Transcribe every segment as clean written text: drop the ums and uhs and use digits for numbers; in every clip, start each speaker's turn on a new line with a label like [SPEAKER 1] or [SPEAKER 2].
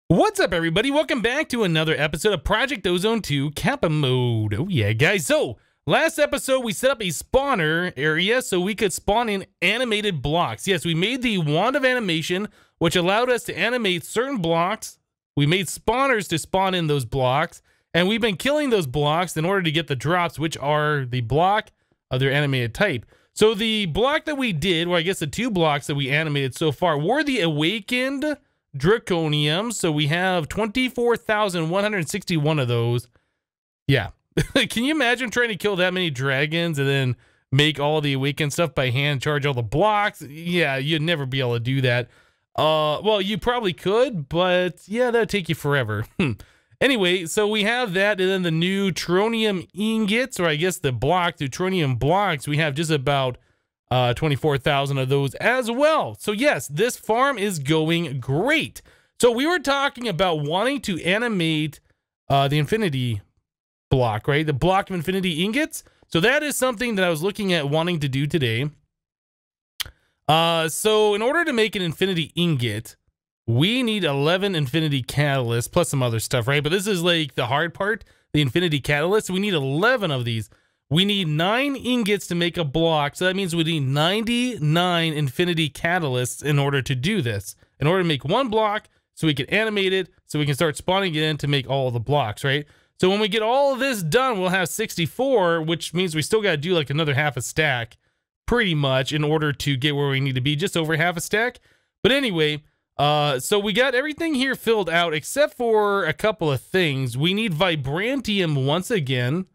[SPEAKER 1] What's up, everybody? Welcome back to another episode of Project Ozone 2 Kappa Mode. Oh yeah, guys. So, last episode we set up a spawner area so we could spawn in animated blocks. Yes, we made the wand of animation, which allowed us to animate certain blocks. We made spawners to spawn in those blocks, and we've been killing those blocks in order to get the drops, which are the block of their animated type. So the block that we did, well, I guess the two blocks that we animated so far were the awakened Draconium. So we have 24,161 of those. Yeah. Can you imagine trying to kill that many dragons and then make all the awakened stuff by hand, charge all the blocks? Yeah, you'd never be able to do that. Well, you probably could, but yeah, that'd take you forever. Anyway, so we have that, and then the new tronium ingots, or I guess the block, the tronium blocks, we have just about 24,000 of those as well. So yes, this farm is going great. So we were talking about wanting to animate the infinity block, right? The block of infinity ingots. So that is something that I was looking at wanting to do today. So in order to make an infinity ingot, we need 11 infinity catalysts plus some other stuff, right? But this is like the hard part, the infinity catalysts. We need 11 of these. We need 9 ingots to make a block, so that means we need 99 infinity catalysts in order to do this. In order to make one block, so we can animate it, so we can start spawning it in to make all the blocks, right? So when we get all of this done, we'll have 64, which means we still got to do like another half a stack, pretty much, in order to get where we need to be, just over half a stack. But anyway, so we got everything here filled out, except for a couple of things. We need Vibrantium once again.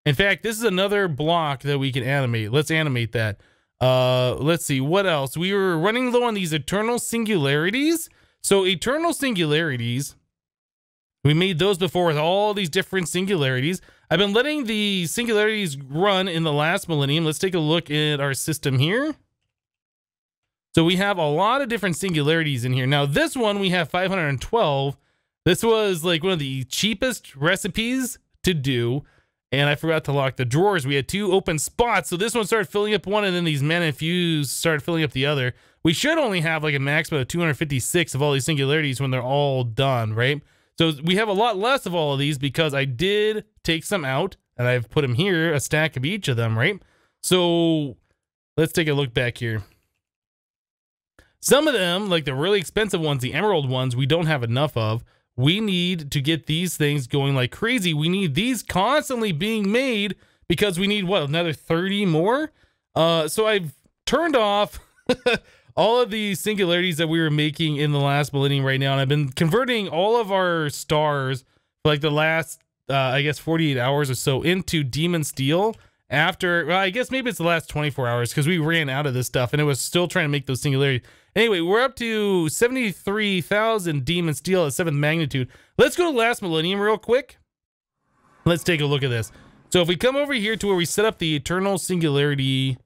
[SPEAKER 1] In fact, this is another block that we can animate. Let's animate that. Let's see, what else? We were running low on these eternal singularities. So eternal singularities, we made those before with all these different singularities. I've been letting the singularities run in the last millennium. Let's take a look at our system here. So we have a lot of different singularities in here. Now this one, we have 512. This was like one of the cheapest recipes to do. And I forgot to lock the drawers. We had 2 open spots. So this one started filling up one, and then these mana infused started filling up the other. We should only have like a maximum of 256 of all these singularities when they're all done, right? So we have a lot less of all of these because I did take some out, and I've put them here, a stack of each of them, right? So let's take a look back here. Some of them, like the really expensive ones, the emerald ones, we don't have enough of. We need to get these things going like crazy. We need these constantly being made because we need, what, another 30 more? So I've turned off all of the singularities that we were making in the last millennium right now, and I've been converting all of our stars for like the last, I guess, 48 hours or so into demon steel. After, well, I guess maybe it's the last 24 hours because we ran out of this stuff and it was still trying to make those singularities. Anyway, we're up to 73,000 demon steel at 7th magnitude. Let's go to last millennium real quick. Let's take a look at this. So if we come over here to where we set up the eternal singularity,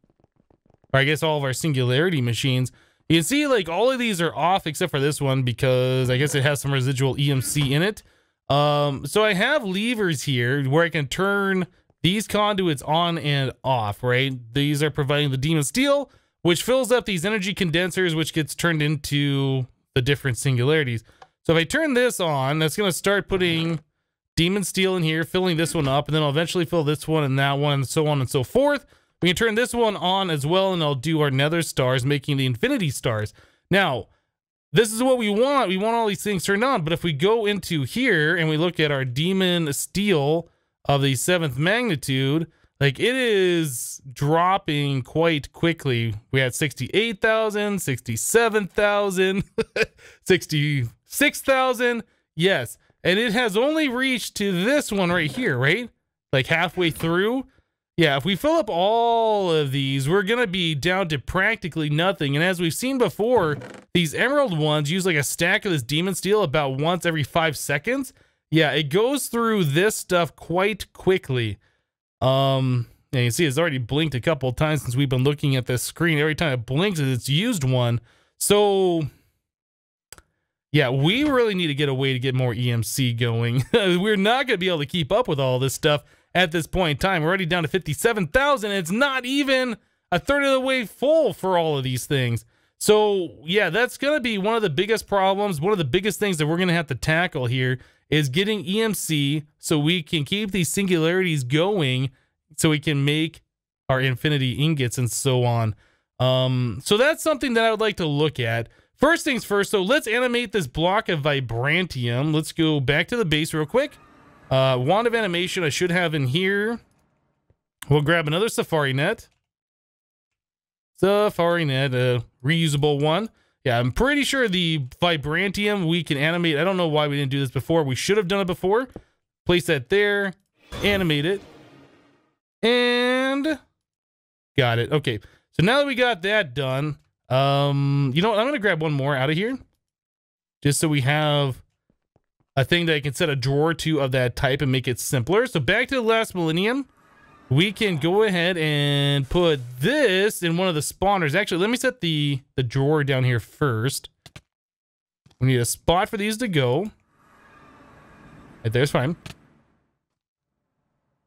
[SPEAKER 1] or I guess all of our singularity machines, you can see like all of these are off except for this one because I guess it has some residual EMC in it. So I have levers here where I can turn these conduits on and off, right? These are providing the demon steel, which fills up these energy condensers, which gets turned into the different singularities. So if I turn this on, that's going to start putting demon steel in here, filling this one up, and then I'll eventually fill this one and that one, and so on and so forth. We can turn this one on as well, and I'll do our nether stars, making the infinity stars. Now, this is what we want. We want all these things turned on, but if we go into here and we look at our demon steel of the 7th magnitude, like it is dropping quite quickly. We had 68,000, 67,000, 66,000. Yes. And it has only reached to this one right here, right? Like halfway through. Yeah, if we fill up all of these, we're going to be down to practically nothing. And as we've seen before, these emerald ones use like a stack of this demon steel about once every 5 seconds. Yeah, it goes through this stuff quite quickly. And you see it's already blinked a couple of times since we've been looking at this screen. Every time it blinks, it's used one. So yeah, we really need to get a way to get more EMC going. We're not going to be able to keep up with all this stuff at this point in time. We're already down to 57,000. It's not even a third of the way full for all of these things. So yeah, that's going to be one of the biggest problems. One of the biggest things that we're going to have to tackle here is getting EMC so we can keep these singularities going so we can make our infinity ingots and so on. So that's something that I would like to look at. First things first, so let's animate this block of vibrantium. Let's go back to the base real quick. Wand of animation I should have in here. We'll grab another safari net. Safari net, a reusable one. Yeah, I'm pretty sure the vibrantium we can animate. I don't know why we didn't do this before. We should have done it before. Place that there, animate it, and got it. Okay, so now that we got that done, you know what? I'm gonna grab one more out of here, just so we have a thing that I can set a drawer to of that type and make it simpler. So back to the last millennium. We can go ahead and put this in one of the spawners. Actually, let me set the drawer down here first. We need a spot for these to go. Right there's fine.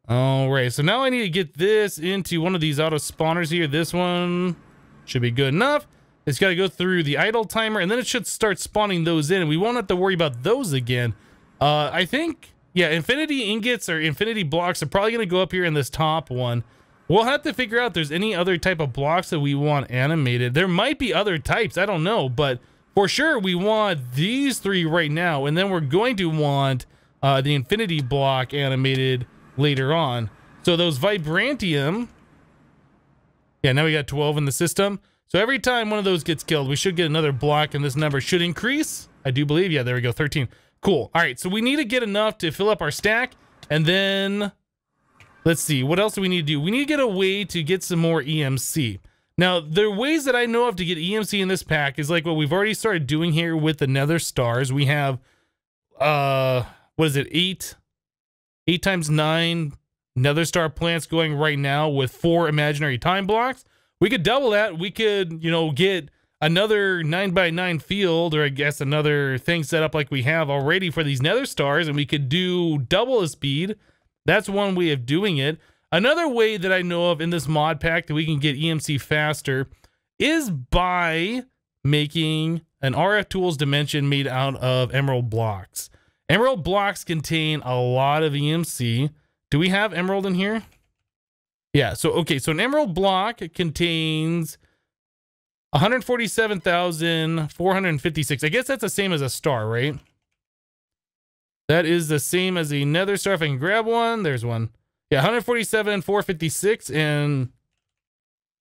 [SPEAKER 1] All right, so now I need to get this into one of these auto spawners here. This one should be good enough. It's got to go through the idle timer, and then it should start spawning those in. We won't have to worry about those again. I think... yeah, infinity ingots or infinity blocks are probably going to go up here in this top one. We'll have to figure out if there's any other type of blocks that we want animated. There might be other types, I don't know, but for sure we want these three right now, and then we're going to want the infinity block animated later on. So those vibrantium, yeah, now we got 12 in the system. So every time one of those gets killed, we should get another block, and this number should increase. I do believe, yeah, there we go, 13. Cool. All right, so we need to get enough to fill up our stack, and then let's see, what else do we need to do? We need to get a way to get some more EMC. Now, the ways that I know of to get EMC in this pack is like what we've already started doing here with the nether stars. We have, what is it, 8 times 9 nether star plants going right now with 4 imaginary time blocks. We could double that. We could, you know, get another 9x9 field, or I guess another thing set up like we have already for these nether stars, and we could do double the speed. That's one way of doing it. Another way that I know of in this mod pack that we can get EMC faster is by making an RF Tools dimension made out of emerald blocks. Emerald blocks contain a lot of EMC. Do we have emerald in here? Yeah, so okay, so an emerald block contains 147,456. I guess that's the same as a star, right? That is the same as a nether star. If I can grab one, there's one. Yeah, 147,456 and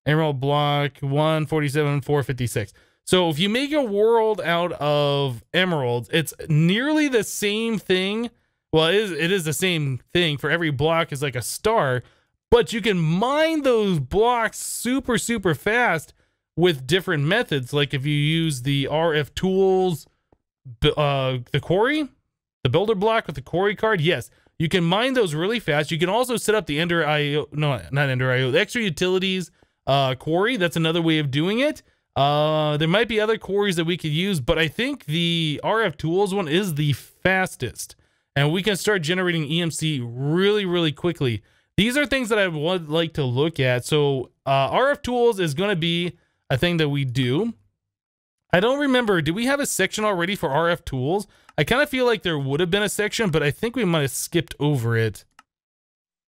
[SPEAKER 1] emerald block 147,456. So if you make a world out of emeralds, it's nearly the same thing. Well, it is the same thing for every block is like a star, but you can mine those blocks super, super fast with different methods. Like if you use the RF Tools, the quarry, the builder block with the quarry card, yes, you can mine those really fast. You can also set up the Ender IO, no, not Ender IO, the extra utilities quarry. That's another way of doing it. There might be other quarries that we could use, but I think the RF Tools one is the fastest, and we can start generating EMC really, really quickly. These are things that I would like to look at. So RF Tools is going to be a thing that we do. I don't remember, did we have a section already for RF Tools? I kind of feel like there would have been a section, but I think we might have skipped over it.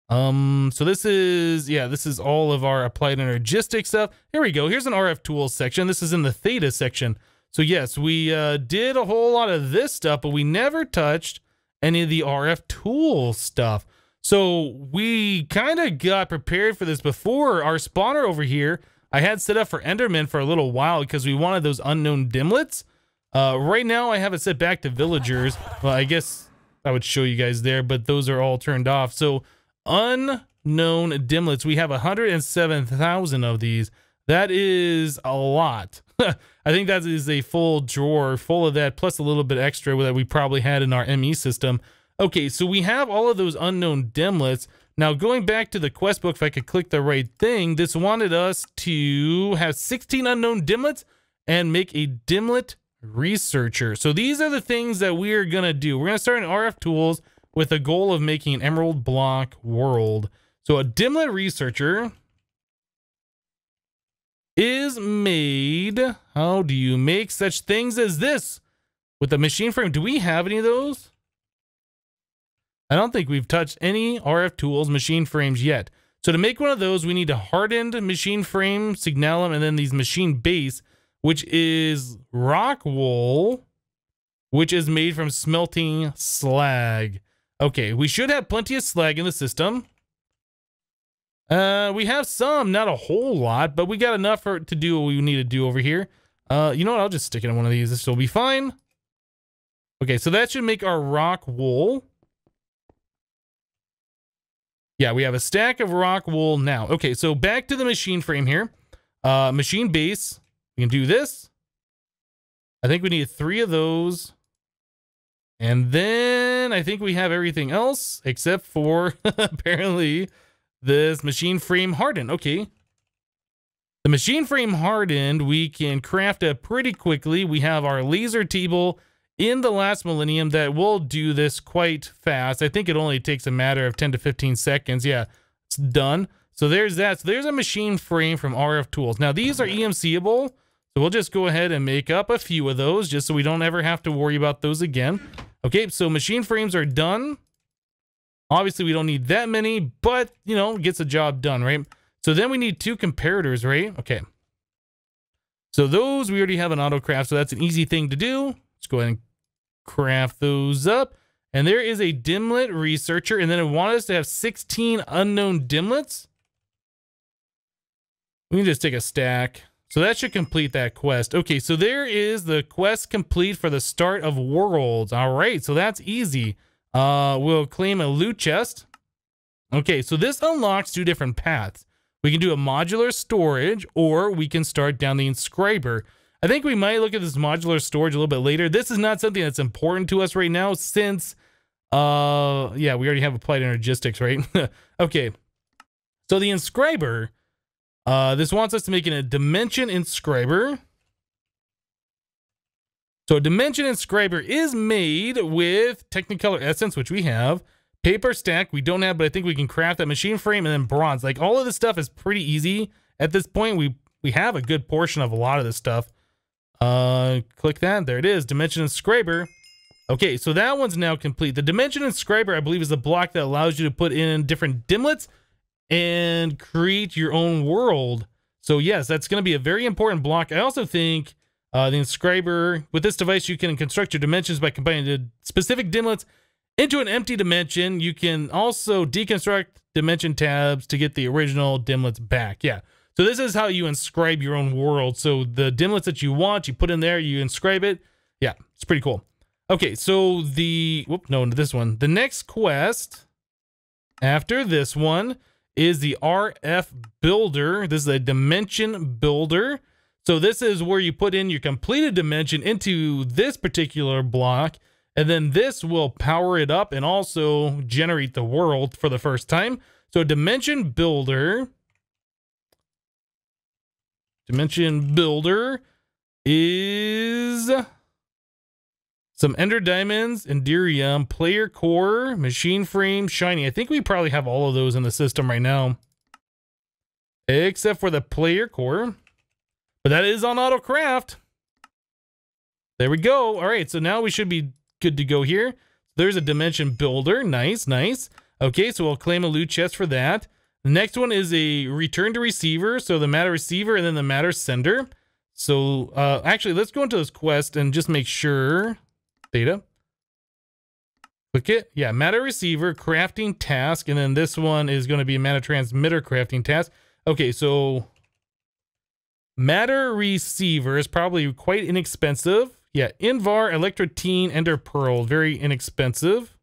[SPEAKER 1] So this is, yeah, this is all of our applied energistic stuff. Here we go. Here's an RF Tools section. This is in the theta section. So yes, we did a whole lot of this stuff, but we never touched any of the RF Tools stuff. So we kind of got prepared for this before. Our spawner over here, I had set up for Enderman for a little while because we wanted those unknown dimlets. Right now I have it set back to villagers. Well, I guess I would show you guys there, but those are all turned off. So unknown dimlets, we have 107,000 of these. That is a lot. I think that is a full drawer full of that, plus a little bit extra that we probably had in our ME system. Okay, so we have all of those unknown dimlets. Now, going back to the quest book, if I could click the right thing, this wanted us to have 16 unknown dimlets and make a dimlet researcher. So these are the things that we're going to do. We're going to start in RF Tools with the goal of making an emerald block world. So a dimlet researcher is made. How do you make such things as this with a machine frame? Do we have any of those? I don't think we've touched any RF tools machine frames yet. So to make one of those, we need a hardened machine frame, signalum, and then these machine base, which is rock wool, which is made from smelting slag. Okay, we should have plenty of slag in the system. We have some, not a whole lot, but we got enough to do what we need to do over here. You know what? I'll just stick it in one of these. This will be fine. Okay, so that should make our rock wool. Yeah, we have a stack of rock wool now. Okay, so back to the machine frame here. Machine base. We can do this. I think we need 3 of those. And then I think we have everything else except for apparently this machine frame hardened. Okay. The machine frame hardened, we can craft it pretty quickly. We have our laser table in the last millennium that will do this quite fast. I think it only takes a matter of 10 to 15 seconds. Yeah, it's done. So there's that. So there's a machine frame from RF Tools. Now these are EMC-able. So we'll just go ahead and make up a few of those just so we don't ever have to worry about those again. Okay, so machine frames are done. Obviously we don't need that many, but you know, gets the job done, right? So then we need 2 comparators, right? Okay. So those we already have an auto craft, so that's an easy thing to do. Let's go ahead and craft those up. And there is a DIMLET researcher, and then it wants us to have 16 unknown DIMLETs. We can just take a stack. So that should complete that quest. Okay, so there is the quest complete for the start of worlds. All right, so that's easy. We'll claim a loot chest. Okay, so this unlocks 2 different paths. We can do a modular storage, or we can start down the inscriber. I think we might look at this modular storage a little bit later. This is not something that's important to us right now since, yeah, we already have applied energistics, right? Okay, so the inscriber, this wants us to make a dimension inscriber. So a dimension inscriber is made with Technicolor Essence, which we have. Paper stack, we don't have, but I think we can craft that machine frame, and then bronze. Like all of this stuff is pretty easy at this point. We have a good portion of a lot of this stuff. Click that. There it is. Dimension inscriber. Okay, so that one's now complete. The dimension inscriber, I believe, is a block that allows you to put in different dimlets and create your own world. So yes, that's going to be a very important block. I also think the inscriber, with this device, you can construct your dimensions by combining the specific dimlets into an empty dimension. You can also deconstruct dimension tabs to get the original dimlets back. Yeah. So this is how you inscribe your own world. So the dimlets that you want, you put in there, you inscribe it. Yeah, it's pretty cool. Okay, so the this one. The next quest after this one is the RF builder. This is a dimension builder. So this is where you put in your completed dimension into this particular block, and then this will power it up and also generate the world for the first time. So dimension builder is some ender diamonds, enderium, player core, machine frame, shiny. I think we probably have all of those in the system right now, except for the player core, but that is on auto craft. There we go. All right, so now we should be good to go here. There's a dimension builder. Nice, nice. Okay, so we'll claim a loot chest for that. The next one is a return to receiver. So the matter receiver and then the matter sender. So actually, let's go into this quest and just make sure. Data. Click it. Yeah, matter receiver, crafting task. And then this one is going to be a matter transmitter crafting task. Okay, so matter receiver is probably quite inexpensive. Yeah, Invar, Electrotine, Ender Pearl. Very inexpensive.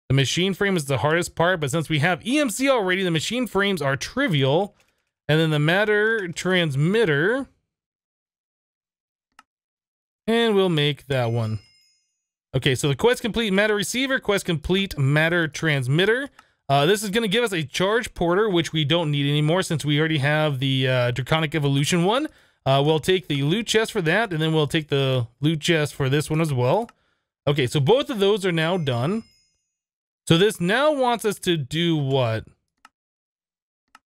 [SPEAKER 1] The machine frame is the hardest part, but since we have EMC already, the machine frames are trivial. And then the matter transmitter. And we'll make that one. Okay, so the quest complete matter receiver, quest complete matter transmitter. This is going to give us a charge porter, which we don't need anymore since we already have the Draconic Evolution one. We'll take the loot chest for that, and then we'll take the loot chest for this one as well. Okay, so both of those are now done. So this now wants us to do what?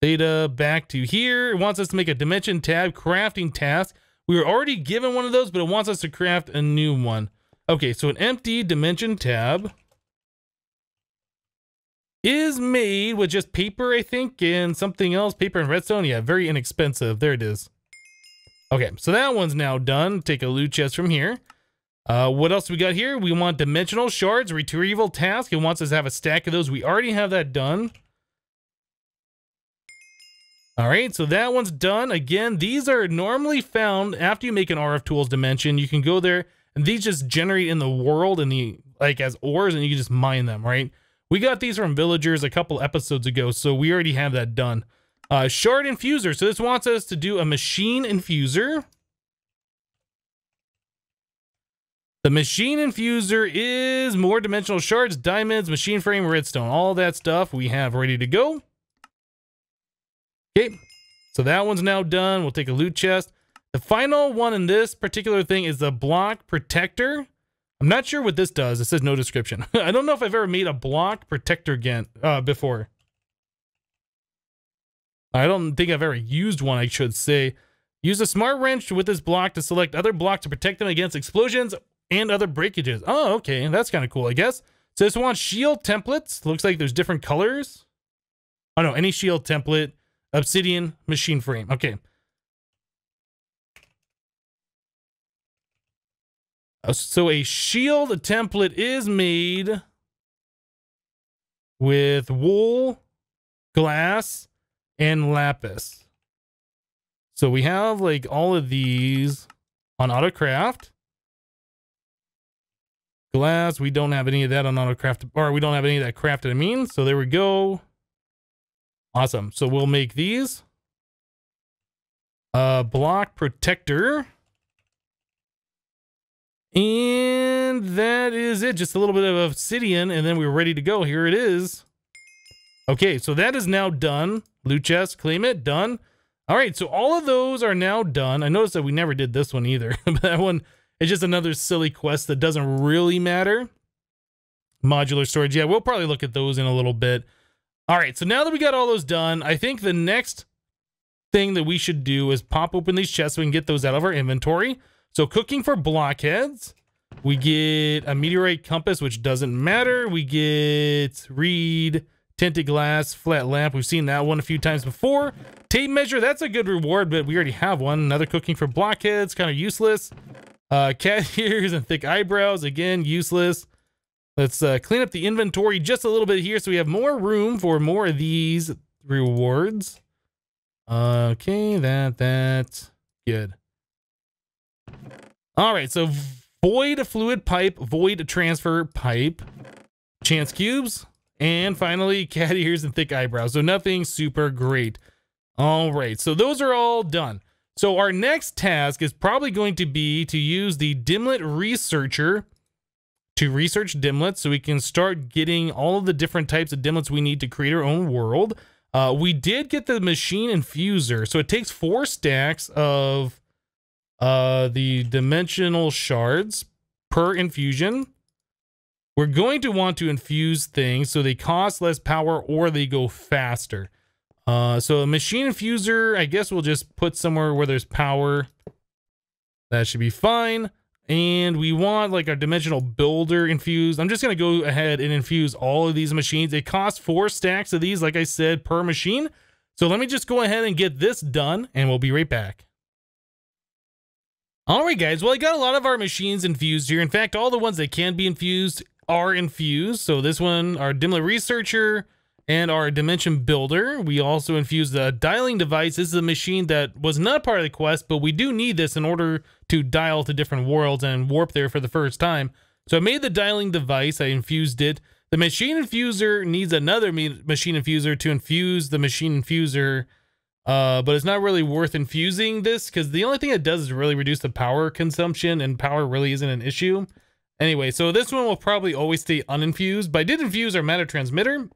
[SPEAKER 1] Theta back to here. It wants us to make a dimension tab crafting task. We were already given one of those, but it wants us to craft a new one. Okay, so an empty dimension tab is made with just paper, I think, and something else. Paper and redstone. Yeah, very inexpensive. There it is. Okay, so that one's now done. Take a loot chest from here. What else we got here? We want dimensional shards, retrieval task. It wants us to have a stack of those. We already have that done. All right, so that one's done. Again, these are normally found after you make an RF Tools dimension. You can go there, and these just generate in the world and like as ores, and you can just mine them, right? We got these from villagers a couple episodes ago, so we already have that done. Shard infuser. So this wants us to do a machine infuser. The machine infuser is more dimensional shards, diamonds, machine frame, redstone. All that stuff we have ready to go. Okay, so that one's now done. We'll take a loot chest. The final one in this particular thing is the block protector. I'm not sure what this does. It says no description. I don't know if I've ever made a block protector again before. I don't think I've ever used one, I should say. Use a smart wrench with this block to select other blocks to protect them against explosions and other breakages. Oh, okay. That's kind of cool, I guess. So this wants shield templates. Looks like there's different colors. Oh, no. Any shield template. Obsidian machine frame. Okay. So a shield template is made with wool, glass, and lapis. So we have like all of these on AutoCraft. Glass, we don't have any of that on AutoCraft, or we don't have any of that crafted, I mean. So there we go. Awesome. So we'll make these. Block protector. And that is it. Just a little bit of obsidian, and then we're ready to go. Here it is. Okay, so that is now done. Loot chest, claim it, done. All right, so all of those are now done. I noticed that we never did this one either. That one is just another silly quest that doesn't really matter. Modular storage. Yeah, we'll probably look at those in a little bit. All right, so now that we got all those done, I think the next thing that we should do is pop open these chests so we can get those out of our inventory. So cooking for blockheads, we get a meteorite compass, which doesn't matter. We get reed, tinted glass, flat lamp. We've seen that one a few times before. Tape measure, that's a good reward, but we already have one. Another cooking for blockheads, kind of useless. Cat ears and thick eyebrows, again, useless. Let's clean up the inventory just a little bit here so we have more room for more of these rewards. Okay, that's good. All right, so void fluid pipe, void transfer pipe, chance cubes, and finally cat ears and thick eyebrows. So nothing super great. All right, so those are all done. So our next task is probably going to be to use the DIMLET researcher to research DIMLETs so we can start getting all of the different types of DIMLETs we need to create our own world. We did get the machine infuser, so it takes 4 stacks of the dimensional shards per infusion. We're going to want to infuse things so they cost less power or they go faster. So a machine infuser, I guess we'll just put somewhere where there's power. That should be fine. And we want like our dimensional builder infused. I'm just going to go ahead and infuse all of these machines. It costs 4 stacks of these, like I said, per machine. So let me just go ahead and get this done and we'll be right back. All right, guys. Well, I got a lot of our machines infused here. In fact, all the ones that can be infused are infused. So this one, our DIMLET researcher and our dimension builder. We also infused the dialing device. This is a machine that was not part of the quest, but we do need this in order to dial to different worlds and warp there for the first time. So I made the dialing device. I infused it. The machine infuser needs another machine infuser to infuse the machine infuser. But it's not really worth infusing this because the only thing it does is really reduce the power consumption, and power really isn't an issue. Anyway, so this one will probably always stay uninfused, but I did infuse our matter transmitter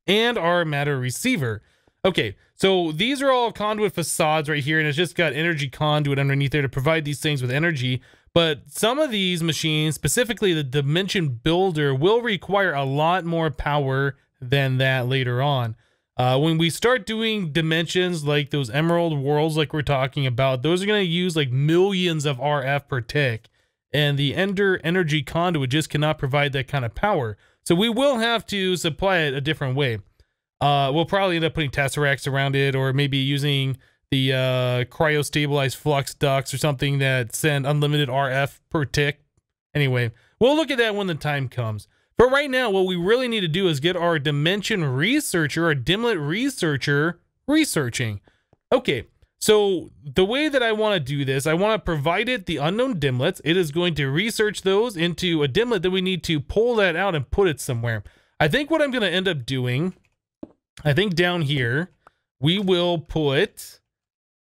[SPEAKER 1] and our matter receiver. Okay, so these are all conduit facades right here, and it's just got energy conduit underneath there to provide these things with energy. But some of these machines, specifically the dimension builder, will require a lot more power than that later on. When we start doing dimensions like those emerald worlds like we're talking about, those are going to use like millions of RF per tick. And the Ender energy conduit just cannot provide that kind of power. So we will have to supply it a different way. We'll probably end up putting tesseracts around it, or maybe using the cryo-stabilized flux ducts or something that send unlimited RF per tick. Anyway, we'll look at that when the time comes. But right now, what we really need to do is get our dimension researcher, our DIMLET researcher, researching. Okay, so the way that I want to do this, I want to provide it the unknown DIMLETs. It is going to research those into a DIMLET. Then we need to pull that out and put it somewhere. I think what I'm going to end up doing, I think down here, we will put,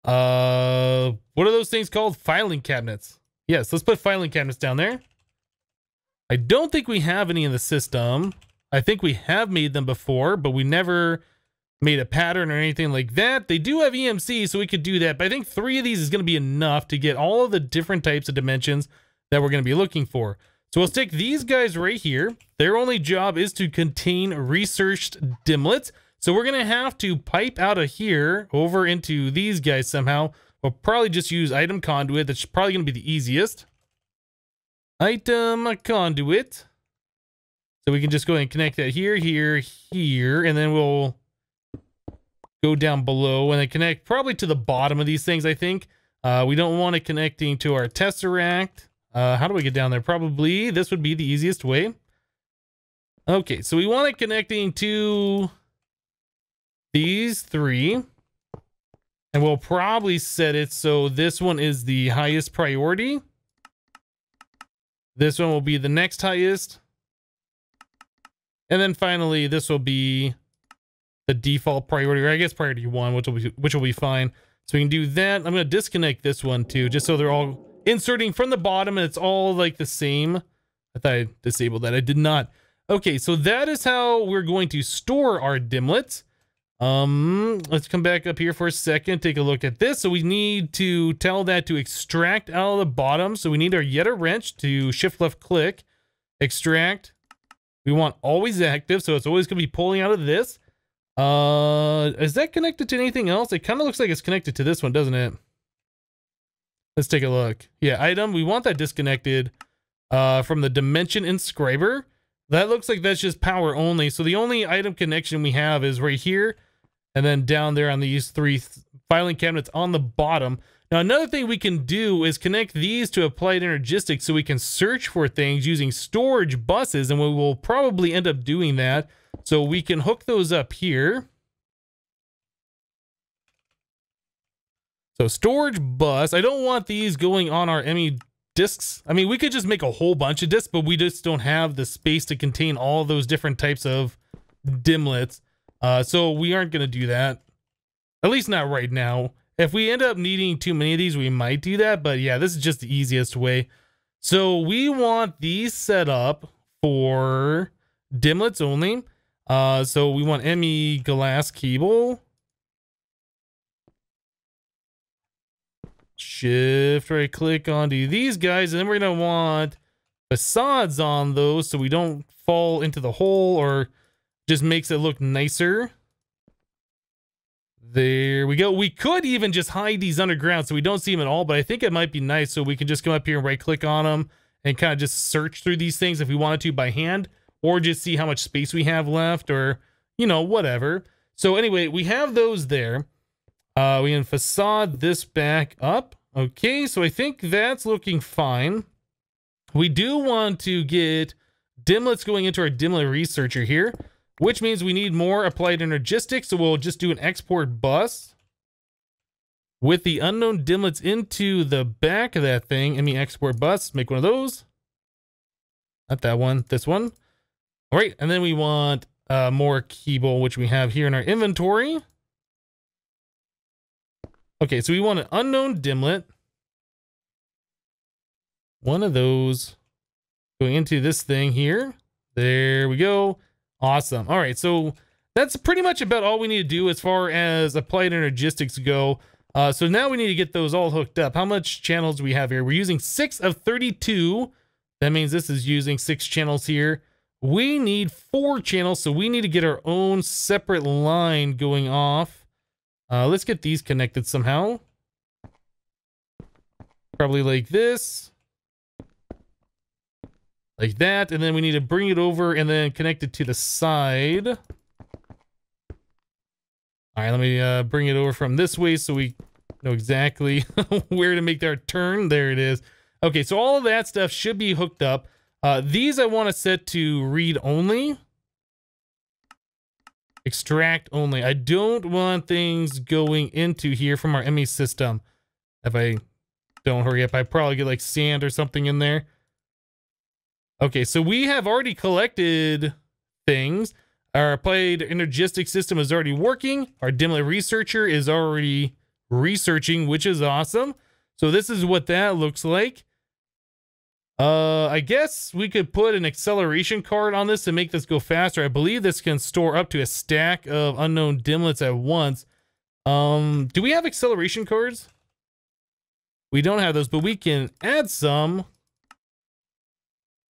[SPEAKER 1] what are those things called? Filing cabinets. Yes, let's put filing cabinets down there. I don't think we have any in the system. I think we have made them before, but we never made a pattern or anything like that. They do have EMC, so we could do that. But I think 3 of these is going to be enough to get all of the different types of dimensions that we're going to be looking for. So we'll stick these guys right here. Their only job is to contain researched DIMLETs. So we're going to have to pipe out of here over into these guys somehow. We'll probably just use item conduit. That's probably going to be the easiest. Item conduit. So we can just go ahead and connect that here, here, here, and then we'll go down below and then connect probably to the bottom of these things, I think. We don't want it connecting to our tesseract. How do we get down there? Probably this would be the easiest way. Okay, so we want it connecting to these 3. And we'll probably set it so this one is the highest priority. This one will be the next highest. And then finally, this will be the default priority, or I guess priority 1, which will be fine. So we can do that. I'm going to disconnect this one too, just so they're all inserting from the bottom and it's all like the same. I thought I disabled that. I did not. Okay, so that is how we're going to store our DIMLETs. Let's come back up here for a second, take a look at this. So we need to tell that to extract out of the bottom. So we need our Yeta wrench to shift left click, extract. We want always active, so it's always going to be pulling out of this. Is that connected to anything else? It kind of looks like it's connected to this one, doesn't it? Let's take a look. Yeah, item, we want that disconnected from the dimension inscriber. That looks like that's just power only. So the only item connection we have is right here. And then down there on these 3 filing cabinets on the bottom. Now, another thing we can do is connect these to applied energistics so we can search for things using storage buses. And we will probably end up doing that. So we can hook those up here. So storage bus. I don't want these going on our ME discs. I mean, we could just make a whole bunch of discs, but we just don't have the space to contain all those different types of DIMLETs. So we aren't going to do that. At least not right now. If we end up needing too many of these, we might do that. But yeah, this is just the easiest way. So we want these set up for DIMLETs only. So we want ME glass cable. Shift right click onto these guys. And then we're going to want facades on those so we don't fall into the hole or just makes it look nicer. There we go. We could even just hide these underground so we don't see them at all, but I think it might be nice so we can just come up here and right click on them and kind of just search through these things if we wanted to by hand, or just see how much space we have left, or, you know, whatever. So anyway, we have those there. We can facade this back up. Okay, so I think that's looking fine. We do want to get DIMLETs going into our DIMLET researcher here, which means we need more applied energistics. So we'll just do an export bus with the unknown DIMLETs into the back of that thing. ME export bus, make one of those. Not that one, this one. All right, and then we want more cable, which we have here in our inventory. Okay, so we want an unknown DIMLET. One of those going into this thing here. There we go. Awesome. All right, so that's pretty much about all we need to do as far as applied energistics go. So now we need to get those all hooked up. How much channels do we have here? We're using 6 of 32. That means this is using 6 channels here. we need 4 channels, so we need to get our own separate line going off. Let's get these connected somehow. Probably like this. Like that, and then we need to bring it over and then connect it to the side. All right, let me bring it over from this way so we know exactly where to make our turn. There it is. Okay, so all of that stuff should be hooked up. These I want to set to read only. Extract only. I don't want things going into here from our ME system. If I don't hurry up, I probably get like sand or something in there. Okay, so we have already collected things. Our applied energistic system is already working. Our DIMLET researcher is already researching, which is awesome. So this is what that looks like. I guess we could put an acceleration card on this to make this go faster. I believe this can store up to a stack of unknown DIMLETs at once. Do we have acceleration cards? We don't have those, but we can add some.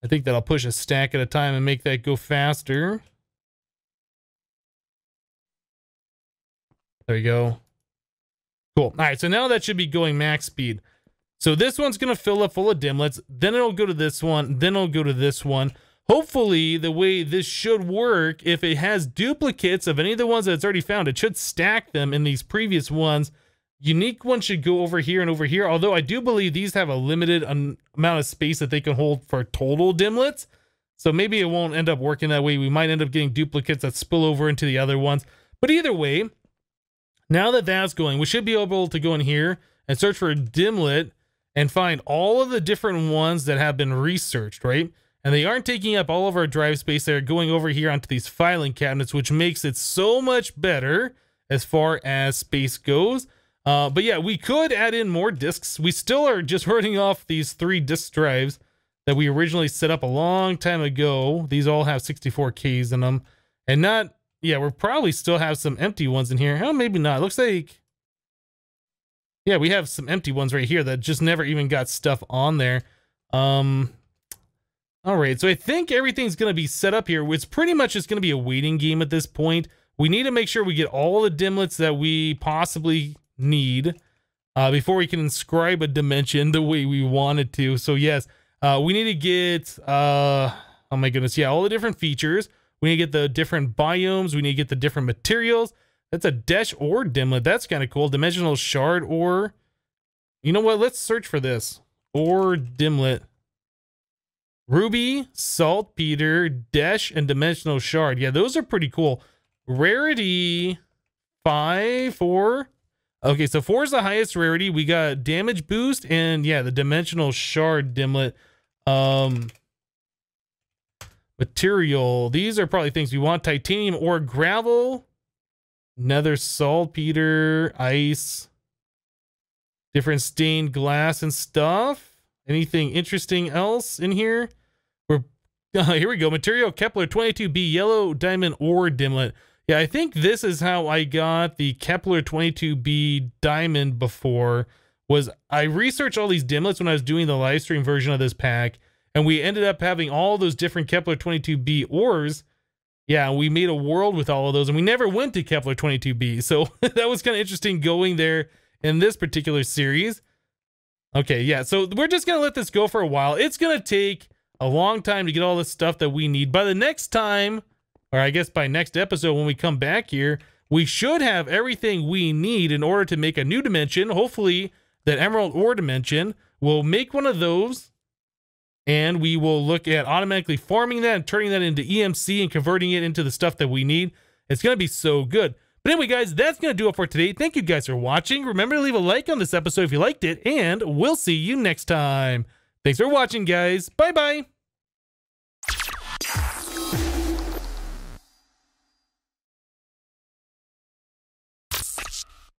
[SPEAKER 1] I think that'll push a stack at a time and make that go faster. There you go. Cool. All right, so now that should be going max speed. So this one's going to fill up full of DIMLETs. Then it'll go to this one. Then it'll go to this one. Hopefully, the way this should work, if it has duplicates of any of the ones that it's already found, it should stack them in these previous ones. Unique ones should go over here and over here, although I do believe these have a limited amount of space that they can hold for total DIMLETs. So maybe it won't end up working that way. We might end up getting duplicates that spill over into the other ones. But either way, now that that's going, we should be able to go in here and search for a DIMLET and find all of the different ones that have been researched, right? And they aren't taking up all of our drive space. They're going over here onto these filing cabinets, which makes it so much better as far as space goes. But yeah, we could add in more disks. We still are just hurting off these 3 disk drives that we originally set up a long time ago. These all have 64Ks in them. And not, yeah, we'll probably still have some empty ones in here. Oh, maybe not. It looks like, yeah, we have some empty ones right here that just never even got stuff on there. All right, so I think everything's going to be set up here. It's pretty much just going to be a waiting game at this point. We need to make sure we get all the DIMLETs that we possibly need before we can inscribe a dimension the way we wanted to. So yes, we need to get oh my goodness, yeah, all the different features. We need to get the different biomes. We need to get the different materials. That's a dash ore DIMLET. That's kind of cool. Dimensional shard ore. You know what? Let's search for this. Ore DIMLET. Ruby, saltpeter, dash, and dimensional shard. Yeah, those are pretty cool. Rarity 5, 4. Okay, so 4 is the highest rarity. We got damage boost and yeah, the dimensional shard DIMLET. Material. These are probably things we want. Titanium or gravel. Nether saltpeter, ice. Different stained glass and stuff. Anything interesting else in here? Here we go. Material Kepler 22b yellow diamond ore DIMLET. Yeah, I think this is how I got the Kepler 22b diamond before. Was I researched all these DIMLETs when I was doing the live stream version of this pack, and we ended up having all those different Kepler 22b ores. Yeah, we made a world with all of those, and we never went to Kepler 22b. So that was kind of interesting going there in this particular series. Okay, yeah, so we're just going to let this go for a while. It's going to take a long time to get all the stuff that we need. By the next time, or I guess by next episode when we come back here, we should have everything we need in order to make a new dimension. Hopefully that emerald ore dimension. We'll make one of those, and we will look at automatically farming that and turning that into EMC and converting it into the stuff that we need. It's going to be so good. But anyway, guys, that's going to do it for today. Thank you guys for watching. Remember to leave a like on this episode if you liked it, and we'll see you next time. Thanks for watching, guys. Bye-bye.